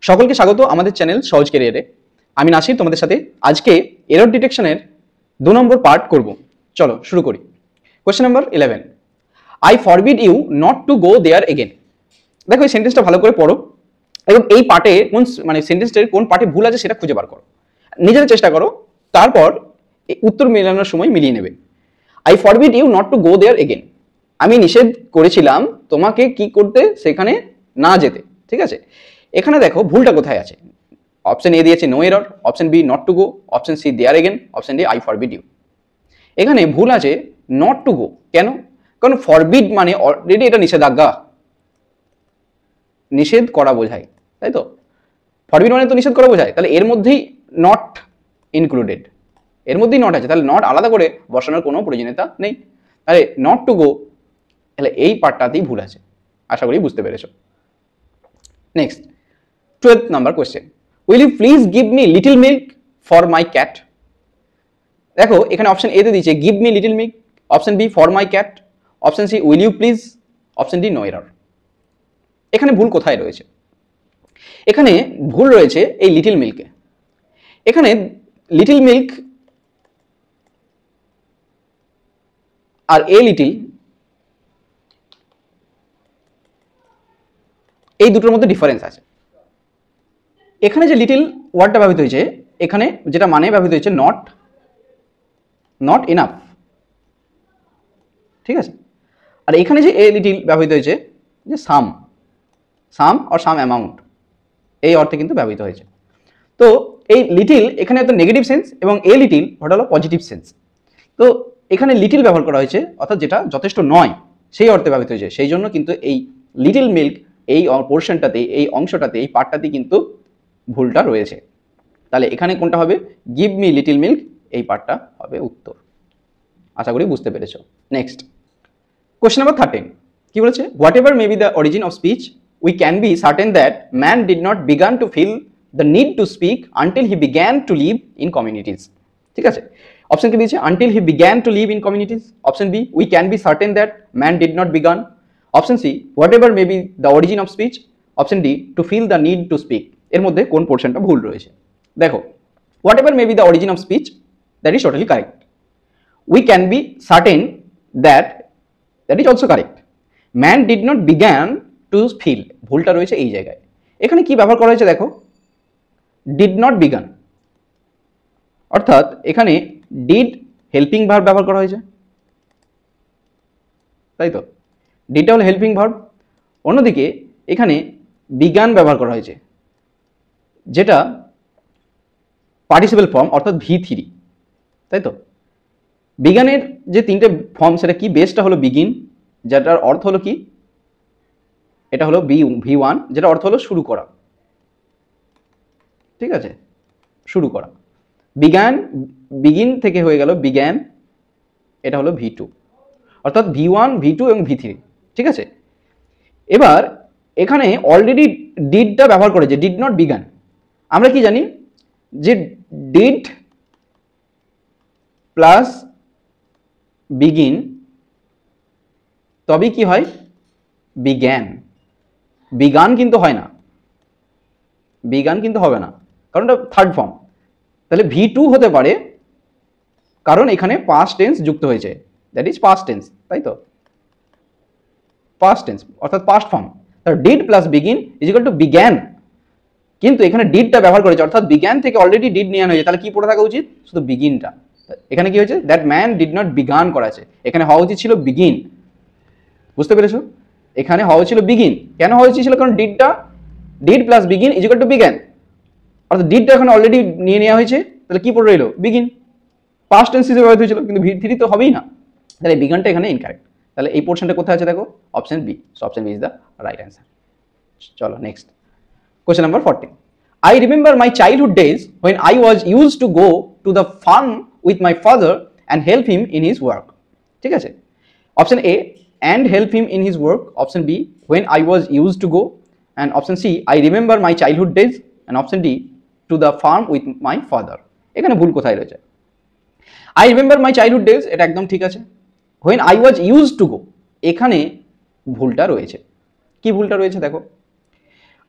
সকলকে স্বাগত আমাদের চ্যানেল সহজ ক্যারিয়ারে। আমি নাসির তোমাদের সাথে আজকে এরর ডিটেকশনের 2 নম্বর পার্ট করব। চলো শুরু করি। Question number 11, I forbid you not to go there again. দেখো এই সেন্টেন্সটা ভালো করে পড়ো এবং এই পার্টে কোন সেন্টেন্সটার কোন পার্টে ভুল আছে সেটা খুঁজে বার করো, নিজেরা চেষ্টা করো, তারপর উত্তর মেলানোর সময় মিলিয়ে নেবে। I forbid you not to go there again, আমি নিষেধ করেছিলাম তোমাকে কি করতে, সেখানে না যেতে। ঠিক আছে, এখানে দেখো ভুলটা কোথায় আছে। অপশন এ দিয়েছে no error, option B not to go, option C there again, option D I forbid you. এখানে ভুল আছে নট টু গো। কেন? কারণ ফরবিড মানে অলরেডি এটা নিষেধাজ্ঞা, নিষেধ করা বোঝায়, তাই তো? ফরবিড মানে তো নিষেধ করা বোঝায়, তাহলে এর মধ্যেই নট ইনক্লুডেড, এর মধ্যেই নট আছে, তাহলে নট আলাদা করে বসানোর কোনো প্রয়োজনীয়তা নেই। তাহলে নট টু গো, তাহলে এই পার্টটাতেই ভুল আছে। আশা করি বুঝতে পেরেছো। Next 12th number question, will you please give me little milk for my cat. দেখো এখানে অপশন এ তে দিয়েছে give me little milk, option B for my cat, option C will you please, option D no error. এখানে ভুল কোথায় রয়েছে? এখানে ভুল রয়েছে এই লিটল মিল্কে। এখানে লিটল মিল্ক আর এ লিটল, এই দুটোর মধ্যে ডিফারেন্স আছে। এখানে যে লিটল ওয়ার্ডটা ব্যবহৃত হয়েছে, এখানে যেটা মানে ব্যবহৃত হয়েছে নট ইনাফ। ঠিক আছে, আর এখানে যে এ লিটল ব্যবহৃত হয়েছে যে সাম অর সাম অ্যামাউন্ট, এই অর্থে কিন্তু ব্যবহৃত হয়েছে। তো এই লিটল এখানে একটা নেগেটিভ সেন্স এবং এ লিটল ওটা হলো পজিটিভ সেন্স। তো এখানে লিটল ব্যবহার করা হয়েছে অর্থাৎ যেটা যথেষ্ট নয় সেই অর্থে ব্যবহৃত হয়েছে, সেই জন্য কিন্তু এই লিটল মিল্ক এই পোর্শনটাতে, এই অংশটাতে, এই পার্টটাতে কিন্তু ভুলটা রয়েছে। তাহলে এখানে কোনটা হবে? গিভ মি লিটল মিল্ক, এই পার্টটা হবে উত্তর। আশা করি বুঝতে পেরেছো। নেক্সট কোশ্চেন নাম্বার 13, কি বলেছে? Whatever may be the origin of speech, we can be certain that man did not began to feel the need to speak until he began to live in communities. ঠিক আছে, option কি দিয়েছে? Until he began to live in communities, option B we can be certain that man did not began, option C whatever may be the origin of speech, option D two feel the need to speak. এর মধ্যে কোন পোর্শনটা ভুল রয়েছে? দেখো, whatever may be the origin of speech, that is totally correct. We can be certain that is also correct. Man did not began to feel, ভুলটা রয়েছে এই জায়গায়। এখানে কি ব্যবহার করা হয়েছে দেখো, ডিড নট বিগান, অর্থাৎ এখানে ডিড হেল্পিং ভার্ব ব্যবহার করা হয়েছে, তাই তো? ডিডটা হলো হেল্পিং ভার্ব। অন্যদিকে এখানে বিগান ব্যবহার করা হয়েছে, যেটা পার্টিসিপেল ফর্ম অর্থাৎ V3, তাই তো? বিগানের যে তিনটে ফর্ম সেটা কি? বেসটা হলো বিগিন, যেটার অর্থ হলো কি? এটা হলো V1, যেটা অর্থ হলো শুরু করা। ঠিক আছে, শুরু করা। বিগিন থেকে হয়ে গেল বিগ্যান, এটা হলো V2, অর্থাৎ V1, V2 এবং V3। ঠিক আছে, এবার এখানে অলরেডি ডিডটা ব্যবহার করেছে, ডিড নট বিগান। আমরা কি জানি যে ডিড প্লাস বিগিন তবেই কি হয়? বিগ্যান। বিগান কিন্তু হয় না, বিগান কিন্তু হবে না, কারণ এটা থার্ড ফর্ম। তাহলে V2 হতে পারে, কারণ এখানে পাস্ট টেন্স যুক্ত হয়েছে, দ্যাট ইজ পাস্ট টেন্স, তাই তো? পাস্ট টেন্স অর্থাৎ পাস্ট ফর্ম। তাহলে did plus begin is equal to began, কিন্তু এখানে ডিডটা ব্যবহার করেছে, অর্থাৎ বিগ্যান থেকে অলরেডি ডিড নিয়ে আনা হয়েছে, তাহলে কি পড়ে থাকা উচিত? শুধু বিগিনটা। এখানে কি হয়েছে? That man did not began করা আছে, এখানে হওয়া উচিত ছিল বিগিন। বুঝতে পেরেছো? এখানে হওয়া ছিল বিগিন। কেন হওয়া উচিত ছিল? কারণ did plus begin is equal to began, অর্থাৎ ডিডটা এখন অলরেডি নিয়ে নেওয়া হয়েছে, তাহলে কি পড়ে রইল? বিগিন। পাস্ট টেন্স হিসেবে ব্যবহৃত হয়েছিল, কিন্তু V3 তো হবেই না, তাহলে বিগানটা এখানে ইনকারেক্ট। তাহলে এই পোর্শনটা কোথায় আছে দেখো? Option B. So option B is the right answer. চলো next question number 14, I remember my childhood days when I was used to go to the farm with my father and help him in his work. ঠিক আছে, option A and help him in his work, option B when I was used to go, and option C I remember my childhood days, and option D to the farm with my father. এখানে ভুল কোথায় রয়েছে? I remember my childhood days, এটা একদম ঠিক আছে। when I was used to go, এখানে ভুলটা রয়েছে। কি ভুলটা রয়েছে দেখো,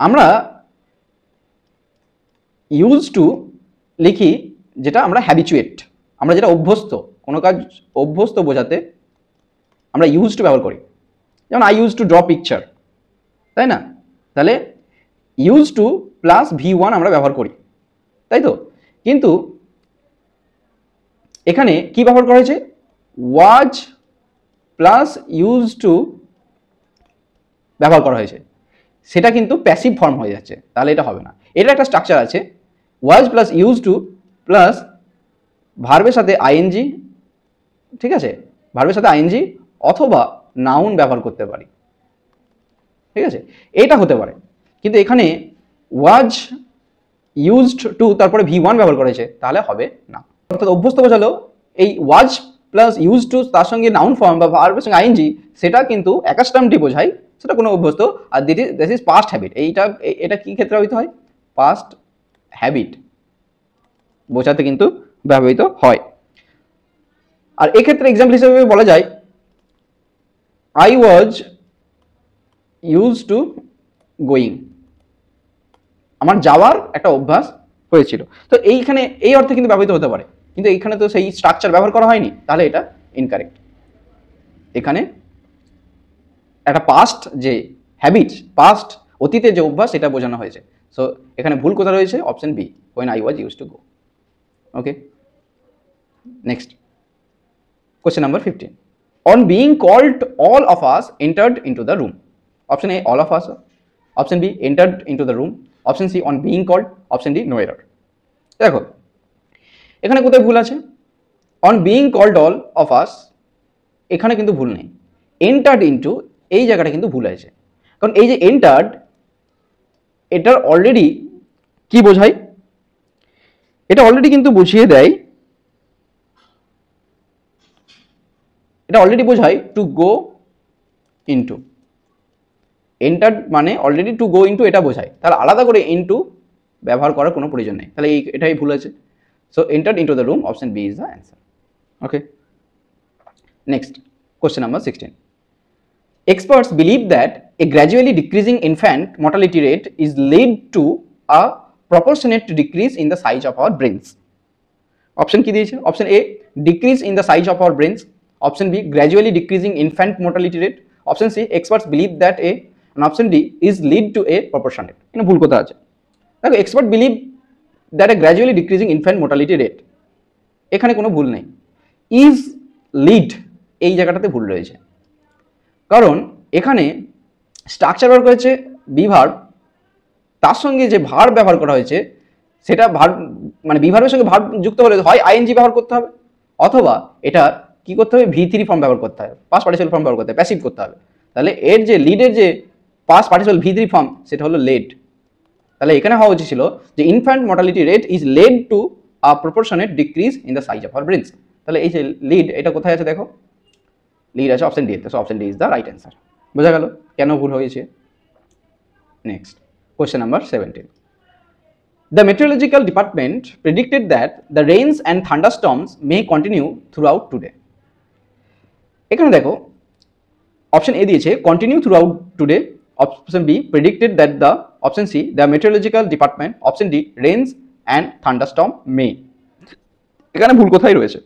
আমরা ইউজ টু লিখি যেটা আমরা হ্যাবিচুয়েট, আমরা যেটা অভ্যস্ত, কোনো কাজ অভ্যস্ত বোঝাতে আমরা ইউজ টু ব্যবহার করি। যেমন I use to draw picture, তাই না? তাহলে ইউজ টু প্লাস V1 আমরা ব্যবহার করি, তাই তো? কিন্তু এখানে কি ব্যবহার করা হয়েছে? ওয়াজ প্লাস ইউজ টু ব্যবহার করা হয়েছে, সেটা কিন্তু প্যাসিভ ফর্ম হয়ে যাচ্ছে, তাহলে এটা হবে না। এটা একটা স্ট্রাকচার আছে, ওয়াজ প্লাস ইউজ টু প্লাস ভার্বের সাথে আইএনজি, ঠিক আছে? ভার্বের সাথে আইএনজি অথবা নাউন ব্যবহার করতে পারি, ঠিক আছে? এটা হতে পারে। কিন্তু এখানে ওয়াজ ইউজড টু তারপরে V1 ব্যবহার করেছে, তাহলে হবে না। অর্থাৎ অভ্যস্ত বোঝালো এই ওয়াজ প্লাস ইউজ টু তার সঙ্গে নাউন ফর্ম বা ভার্বের সঙ্গে আইএনজি, সেটা কিন্তু অ্যাকাস্টমটি বোঝায়, সেটা কোনো অভ্যস্ত। আর দিস ইজ পাস্ট হ্যাবিট, এটা কি ক্ষেত্রে ব্যবহৃত হয়? পাস্ট হ্যাবিট বোঝাতে কিন্তু ব্যবহৃত হয়। আর এক্ষেত্রে এক্সাম্পল হিসেবে বলা যায় I was use to going, আমার যাওয়ার একটা অভ্যাস হয়েছিল। তো এইখানে এই অর্থে কিন্তু ব্যবহৃত হতে পারে, কিন্তু এইখানে তো সেই স্ট্রাকচার ব্যবহার করা হয়নি, তাহলে এটা ইনকারেক্ট। এখানে একটা পাস্ট যে হ্যাবিট, পাস্ট অতীতের যে অভ্যাস, সেটা বোঝানো হয়েছে। সো এখানে ভুল কোথা রয়েছে? Option B, when I was used to go. Okay, next question number 15. On being called, all of us entered into the room. Option A, all of us. Option B, entered into the room. Option C, on being called. Option D, no error. দেখো এখানে কোথায় ভুল আছে? on being called all of us, এখানে কিন্তু ভুল নেই। entered into এই জায়গাটা কিন্তু ভুল আছে, কারণ এই যে entered, এটার অলরেডি কি বোঝায়? এটা অলরেডি কিন্তু বুঝিয়ে দেয়, এটা অলরেডি বোঝায় টু গো ইনটু। এন্টার মানে অলরেডি টু গো ইনটু এটা বোঝায়, তাহলে আলাদা করে ইনটু ব্যবহার করার কোনো প্রয়োজন নেই, তাহলে এটাই ভুল আছে। So entered into the room, option B is the answer. Okay, next question number 16. Experts believe that a gradually decreasing infant mortality rate is led to a proportionate decrease in the size of our brains. Option কি দিয়েছে? Option A, decrease in the size of our brains. Option B, gradually decreasing infant mortality rate. Option C, experts believe that a, and option D is lead to a proportionate. এখানে ভুল কথা আছে। দেখো, expert believe that a gradually decreasing infant mortality rate, এখানে কোনো ভুল নেই। is lead এই জায়গাটাতে ভুল রয়েছে, কারণ এখানে স্ট্রাকচার ব্যবহার করেছে বি ভার্ব, তার সঙ্গে যে ভার্ব ব্যবহার করা হয়েছে সেটা ভার্ব মানে বি ভার্বের সঙ্গে ভার্ব যুক্ত হলে হয় আইএনজি ব্যবহার করতে হবে, অথবা এটা কি করতে হবে? V3 ফর্ম ব্যবহার করতে হবে, পাস্ট পার্টিসিপল ফর্ম ব্যবহার করতে হবে, প্যাসিভ করতে হবে। তাহলে এর যে লিডের যে পাস্ট পার্টিসিপল V3 ফর্ম, সেটা হলো লেড। তাহলে এখানে হওয়া উচিত ছিল যে infant mortality rate is led to a proportionate decrease in the size of our brains. তাহলে এই যে লিড, এটা কোথায় আছে? দেখো, লিড আছে অপশন ডি তে। So option D is the right answer. বোঝা গেল কেন ভুল হয়েছে? Next question number 17. The meteorological department predicted that the rains and thunderstorms may continue throughout today. এখানে দেখো অপশন এ দিয়েছে continue throughout today, option B predicted that the, option C the meteorological department, option D rains and thunderstorm may. এখানে ভুল কোথায় রয়েছে?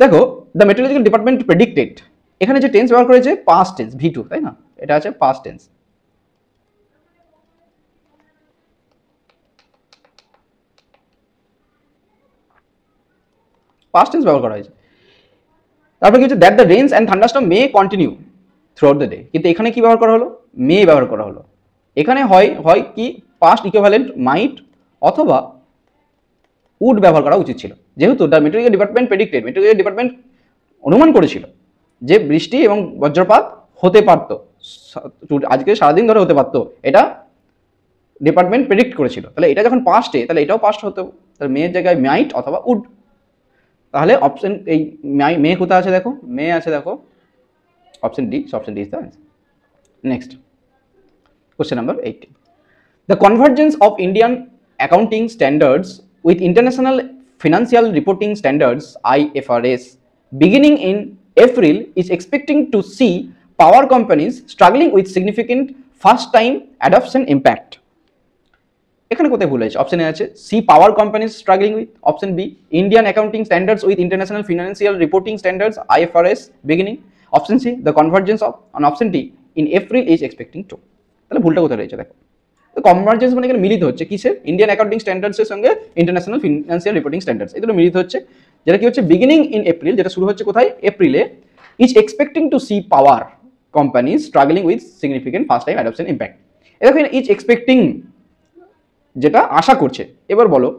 দেখো, the meteorological department predicted, এখানে যে টেন্স ব্যবহার করেছে পাস্ট টেন্স V2, তাই না? এটা আছে পাস্ট টেন্স। পাস্ট টেন্স ব্যবহার করা হয়েছে। তারপরে কি হচ্ছে? That the rains and thunderstorm may continue through out the day, কিন্তু এখানে কি ব্যবহার করা হলো? মে ব্যবহার করা হলো। এখানে হয় কি পাস্ট ইকুইভ্যালেন্ট মাইট অথবা উড ব্যবহার করা উচিত ছিল, যেহেতু the meteorological department predicted, meteorological department অনুমান করেছিল যে বৃষ্টি এবং বজ্রপাত হতে পারত, আজকে সারাদিন ধরে হতে পারত, এটা ডিপার্টমেন্ট প্রেডিক্ট করেছিল। তাহলে এটা যখন পাস্টে, তাহলে এটাও পাস্ট হতো, তাহলে মেয়ের জায়গায় মাইট অথবা উড। তাহলে অপশন এই মে কোথায় আছে? দেখো, মে আছে, দেখো option D. Option D is the answer. Next question number 18. The convergence of Indian accounting standards with international financial reporting standards IFRS beginning in April is expecting to see power companies struggling with significant first time adoption impact. এখানে কোথায় ভুল হয়েছে? অপশনে আছে C power companies struggling with, option B Indian accounting standards with international financial reporting standards IFRS beginning, option C the convergence of, on option D in April is expecting to. তাহলে ভুলটা কোথায় রয়েছে দেখো, তো কনভার্জেন্স মানে এখানে মিলিত হচ্ছে কিসের? ইন্ডিয়ান অ্যাকাউন্টিং স্ট্যান্ডার্ডসের সঙ্গে ইন্টারন্যাশনাল ফিনান্সিয়াল রিপোর্টিং স্ট্যান্ডার্ডস, এগুলো মিলিত হচ্ছে, যেটা কি হচ্ছে বিগিনিং ইন এপ্রিল, যেটা শুরু হচ্ছে কোথায়? এপ্রিলে, is expecting to see power companies struggling with significant first time adoption impact. এ দেখো ইজ এক্সপেক্টিং যেটা আশা করছে। এবার বলো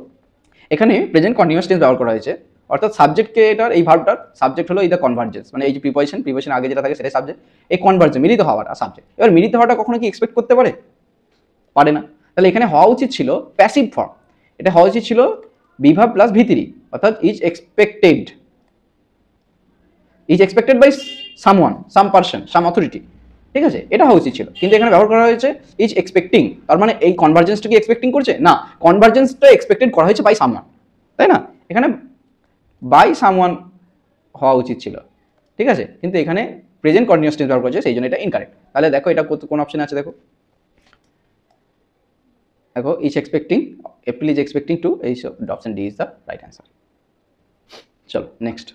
এখানে প্রেজেন্ট কন্টিনিউয়াস টেন্স ব্যবহার করা হয়েছে, অর্থাৎ সাবজেক্টকে এটার এই ভার্বটার সাবজেক্ট হলো এই দ্য কনভার্জেন্স, মানে এই যে প্রিপোজিশন আগে যেটা থাকে সেটাই সাবজেক্ট, এই কনভার্জেন্স মিলিত হওয়াটা সাবজেক্ট। এবার মিলিত হওয়াটা কখনো কি এক্সপেক্ট করতে পারে? পারে না। তাহলে এখানে হওয়া উচিত ছিল প্যাসিভ ফর্ম, এটা হওয়া উচিত ছিল বিভাব প্লাস ভিতিরি, অর্থাৎ is expected by someone, some person, some authority, ঠিক আছে, এটা হওয়া উচিত ছিল, কিন্তু এখানে ব্যবহার করা হয়েছে ইজ এক্সপেক্টিং। তার মানে এই কনভার্জেন্সটা কি এক্সপেক্টিং করছে? না, কনভার্জেন্সটা এক্সপেক্টেড করা হয়েছে বাই সামওয়ান, তাই না? এখানে বাই সামওয়ান হওয়া উচিত ছিল, ঠিক আছে, কিন্তু এখানে প্রেজেন্ট কন্টিনিউয়াস টেন্স ব্যবহার করেছে, সেই জন্য এটা ইনকারেক্ট। তাহলে দেখো এটা কোন অপশনে আছে, দেখো is expecting, April is expecting to, এই option D is the right answer. চলো next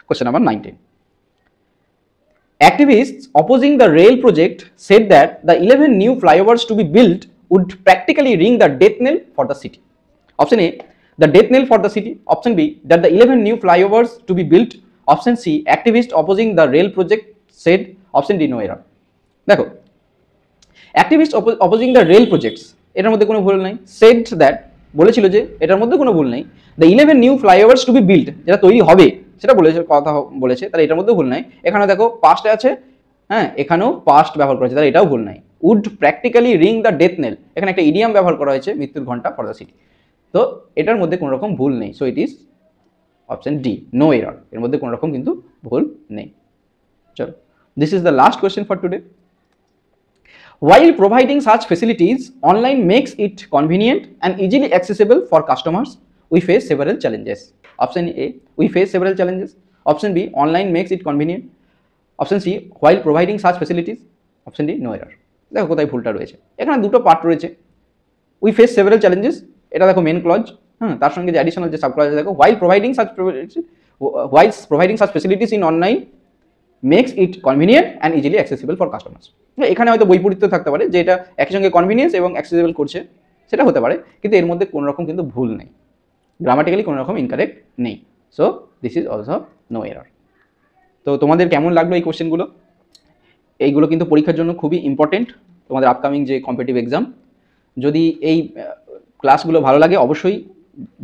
question number 19. Activists opposing the rail project said that the 11 new flyovers to be built would practically ring the death knell for the city. Option A, the death knell for the city. Option B, that the 11 new flyovers to be built. Option C, activists opposing the rail project said. Option D, no error. দেখো activists opposing the rail projects, এটার মধ্যে কোনো ভুল নাই। said that বলেছিল যে এটার মধ্যে কোনো ভুল নাই। the 11 new flyovers to be built, যেটা তৈরি হবে সেটা বলেছে, কথা বলেছে, তাহলে এটার মধ্যে ভুল নাই। এখানে দেখো পাস্টে আছে, হ্যাঁ এখানেও পাস্ট ব্যবহার করেছে, তাহলে এটাও ভুল নাই। Would practically ring the death knell, এখানে একটা ইডিয়াম ব্যবহার করা হয়েছে, মৃত্যুর ঘন্টা ফর দ্য সিটি, তো এটার মধ্যে কোনো রকম ভুল নেই। So it is option D, no error, এর মধ্যে কোনো রকম কিন্তু ভুল নেই। চলো, this is the last question for today. While providing such facilities, online makes it convenient and easily accessible for customers. We face several challenges. Option A, we face several challenges. Option B, online makes it convenient. Option C, while providing such facilities. Option D, no error. দেখো কোথায় ভুলটা রয়েছে, এখানে দুটো part রয়েছে। We face several challenges, এটা দেখো main clause, হ্যাঁ তার সঙ্গে যে অ্যাডিশনাল যে সাব ক্লজ দেখো, while providing such facilities in online makes it convenient and easily accessible for customers. এখানে হয়তো বৈপরীত্য থাকতে পারে, যে এটা একই সঙ্গে কনভিনিয়েন্স এবং অ্যাক্সেসিবল করছে, সেটা হতে পারে, কিন্তু এর মধ্যে কোনো রকম কিন্তু ভুল নেই, গ্রামাটিক্যালি কোনো রকম ইনকারেক্ট নেই। So this is also no error. তো তোমাদের কেমন লাগলো এই কোশ্চেনগুলো? এইগুলো কিন্তু পরীক্ষার জন্য খুবই ইম্পর্টেন্ট, তোমাদের আপকামিং যে কম্পিটিটিভ এক্সাম। যদি এই ক্লাসগুলো ভালো লাগে অবশ্যই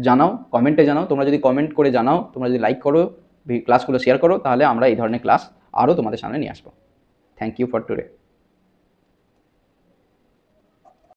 জানাও, কমেন্টে জানাও। তোমরা যদি কমেন্ট করে জানাও, তোমরা যদি লাইক করো, ক্লাসগুলো শেয়ার করো, তাহলে আমরা এই ধরনের ক্লাস আরও তোমাদের সামনে নিয়ে আসবো। Thank you for today.